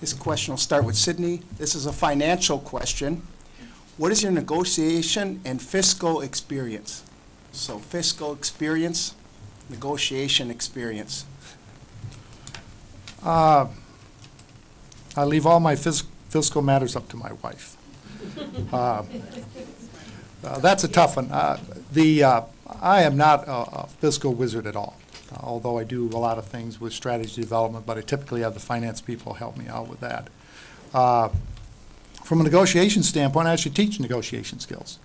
This question will start with Sydney. This is a financial question. What is your negotiation and fiscal experience? So fiscal experience, negotiation experience. I leave all my fiscal matters up to my wife. That's a tough one. I am not a fiscal wizard at all, although I do a lot of things with strategy development, but I typically have the finance people help me out with that. From a negotiation standpoint, I actually teach negotiation skills.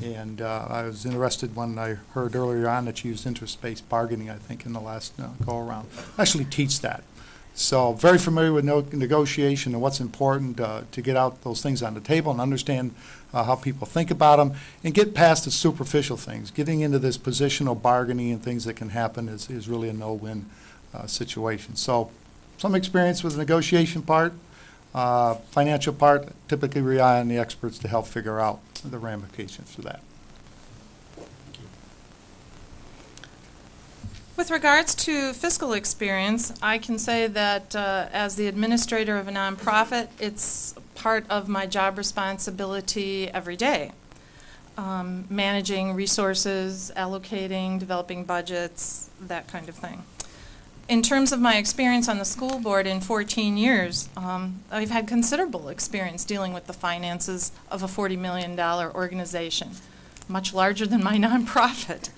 And I was interested when I heard earlier on that you used interest-based bargaining, I think, in the last go-around. I actually teach that. So very familiar with negotiation and what's important to get out those things on the table and understand how people think about them and get past the superficial things. Getting into this positional bargaining and things that can happen is really a no-win situation. So some experience with the negotiation part. Financial part, typically rely on the experts to help figure out the ramifications for that. With regards to fiscal experience, I can say that as the administrator of a nonprofit, it's part of my job responsibility every day. Managing resources, allocating, developing budgets, that kind of thing. In terms of my experience on the school board in 14 years, I've had considerable experience dealing with the finances of a $40 million organization, much larger than my nonprofit.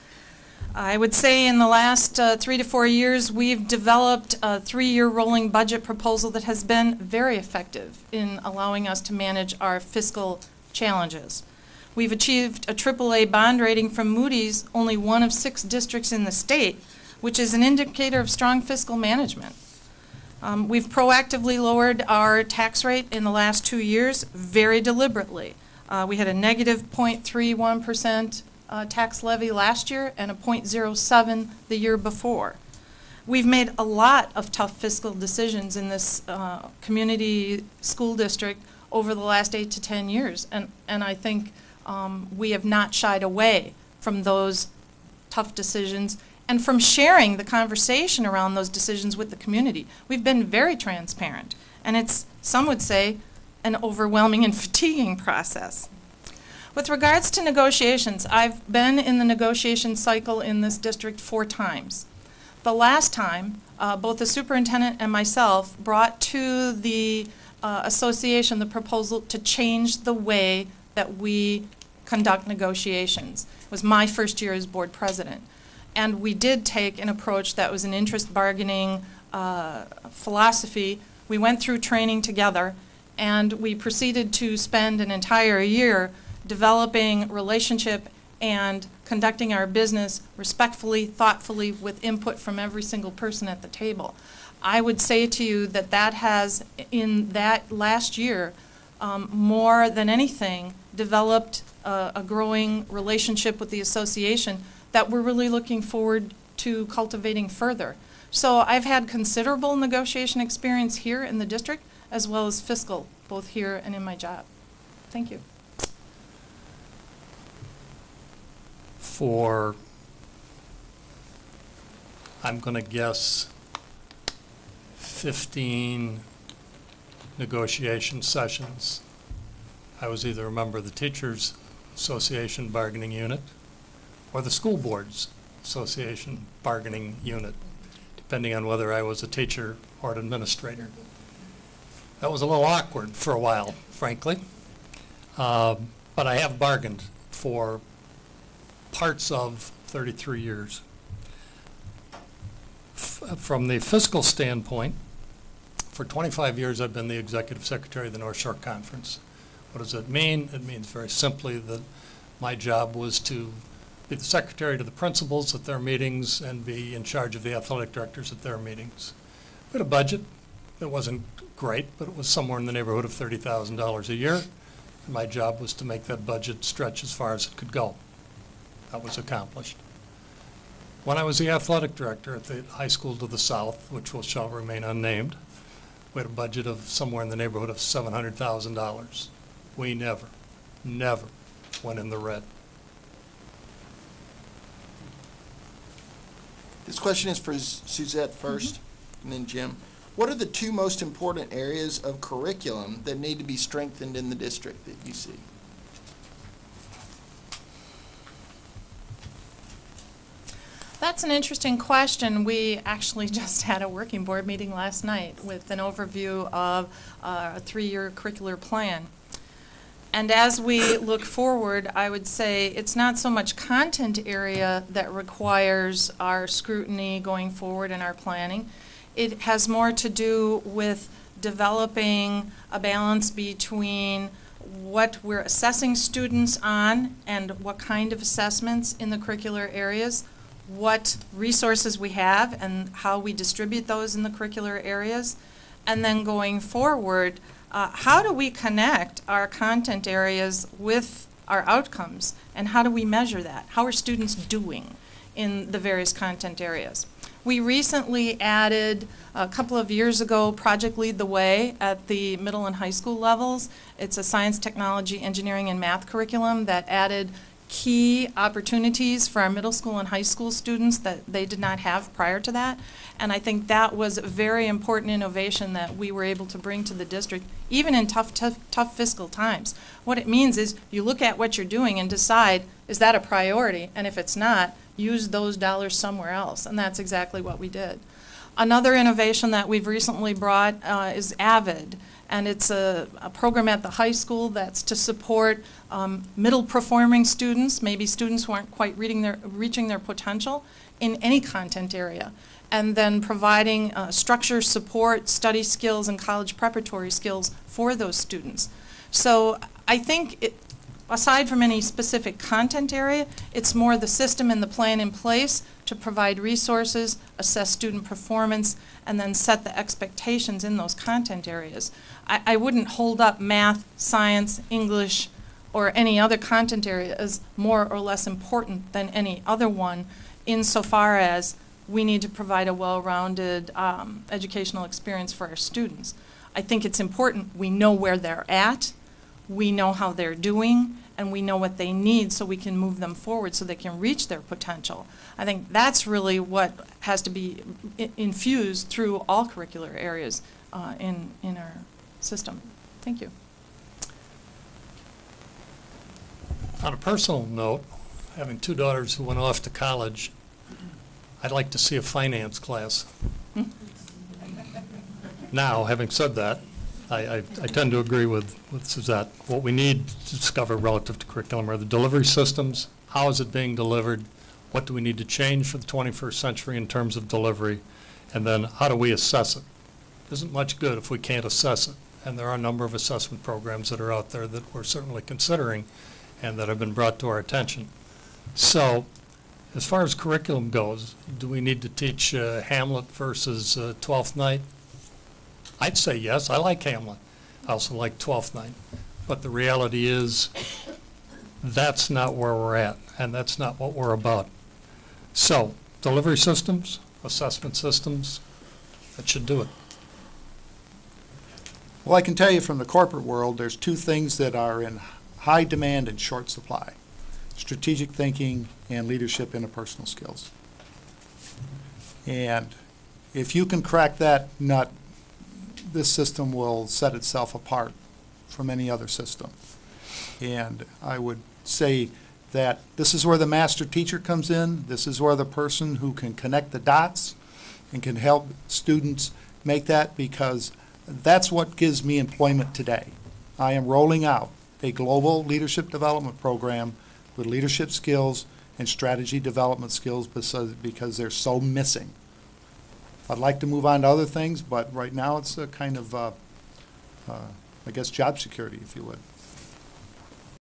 I would say in the last 3 to 4 years, we've developed a 3-year rolling budget proposal that has been very effective in allowing us to manage our fiscal challenges. We've achieved a AAA bond rating from Moody's, only one of 6 districts in the state, which is an indicator of strong fiscal management. We've proactively lowered our tax rate in the last 2 years very deliberately. We had a negative 0.31% tax levy last year and a 0.07 the year before. We've made a lot of tough fiscal decisions in this community school district over the last 8 to 10 years, and I think we have not shied away from those tough decisions and from sharing the conversation around those decisions with the community. We've been very transparent, and it's, some would say, an overwhelming and fatiguing process. With regards to negotiations, I've been in the negotiation cycle in this district 4 times. The last time, both the superintendent and myself brought to the association the proposal to change the way that we conduct negotiations. It was my first year as board president. And we did take an approach that was an interest bargaining philosophy. We went through training together, and we proceeded to spend an entire year developing relationship and conducting our business respectfully, thoughtfully, with input from every single person at the table. I would say to you that that has, in that last year, more than anything, developed a growing relationship with the association that we're really looking forward to cultivating further. So I've had considerable negotiation experience here in the district, as well as fiscal, both here and in my job. Thank you. For, I'm going to guess, 15 negotiation sessions, I was either a member of the Teachers Association bargaining unit or the School Boards Association bargaining unit, depending on whether I was a teacher or an administrator. That was a little awkward for a while, frankly, but I have bargained for parts of 33 years. From the fiscal standpoint, for 25 years I've been the executive secretary of the North Shore Conference. What does that mean? It means very simply that my job was to be the secretary to the principals at their meetings and be in charge of the athletic directors at their meetings. We had a budget. It wasn't great, but it was somewhere in the neighborhood of $30,000 a year. And my job was to make that budget stretch as far as it could go. That was accomplished. When I was the athletic director at the high school to the south, which shall remain unnamed, we had a budget of somewhere in the neighborhood of $700,000. We never went in the red. This question is for Suzette first, and then Jim. What are the two most important areas of curriculum that need to be strengthened in the district that you see? That's an interesting question. We actually just had a working board meeting last night with an overview of a 3-year curricular plan. And as we look forward, I would say it's not so much content area that requires our scrutiny going forward in our planning. It has more to do with developing a balance between what we're assessing students on and what kind of assessments in the curricular areas, what resources we have and how we distribute those in the curricular areas, and then going forward, how do we connect our content areas with our outcomes, and how do we measure that? How are students doing in the various content areas? We recently added, a couple of years ago, Project Lead the Way at the middle and high school levels. It's a science, technology, engineering, and math curriculum that added key opportunities for our middle school and high school students that they did not have prior to that. And I think that was a very important innovation that we were able to bring to the district, even in tough fiscal times. What it means is you look at what you're doing and decide, is that a priority? And if it's not, use those dollars somewhere else. And that's exactly what we did. Another innovation that we've recently brought is AVID. And it's a program at the high school that's to support middle performing students, maybe students who aren't quite reaching their potential in any content area. And then providing structure, support, study skills, and college preparatory skills for those students. So I think, aside from any specific content area, it's more the system and the plan in place to provide resources, assess student performance, and then set the expectations in those content areas. I wouldn't hold up math, science, English, or any other content area as more or less important than any other one, insofar as we need to provide a well-rounded educational experience for our students. I think it's important we know where they're at, we know how they're doing, and we know what they need so we can move them forward so they can reach their potential. I think that's really what has to be infused through all curricular areas in our system. Thank you. On a personal note, having 2 daughters who went off to college, I'd like to see a finance class. Now, having said that, I tend to agree with Suzette. What we need to discover relative to curriculum are the delivery systems. How is it being delivered? What do we need to change for the 21st century in terms of delivery? And then how do we assess it? It isn't much good if we can't assess it. And there are a number of assessment programs that are out there that we're certainly considering and that have been brought to our attention. So as far as curriculum goes, do we need to teach Hamlet versus Twelfth Night? I'd say yes. I like Hamlet. I also like Twelfth Night. But the reality is that's not where we're at, and that's not what we're about. So delivery systems, assessment systems, that should do it. Well, I can tell you from the corporate world, there's 2 things that are in high demand and short supply: strategic thinking and leadership interpersonal skills. And if you can crack that nut, this system will set itself apart from any other system. And I would say that this is where the master teacher comes in. This is where the person who can connect the dots and can help students make that, because that's what gives me employment today. I am rolling out a global leadership development program with leadership skills and strategy development skills because they're so missing. I'd like to move on to other things, but right now it's a kind of, I guess, job security, if you would.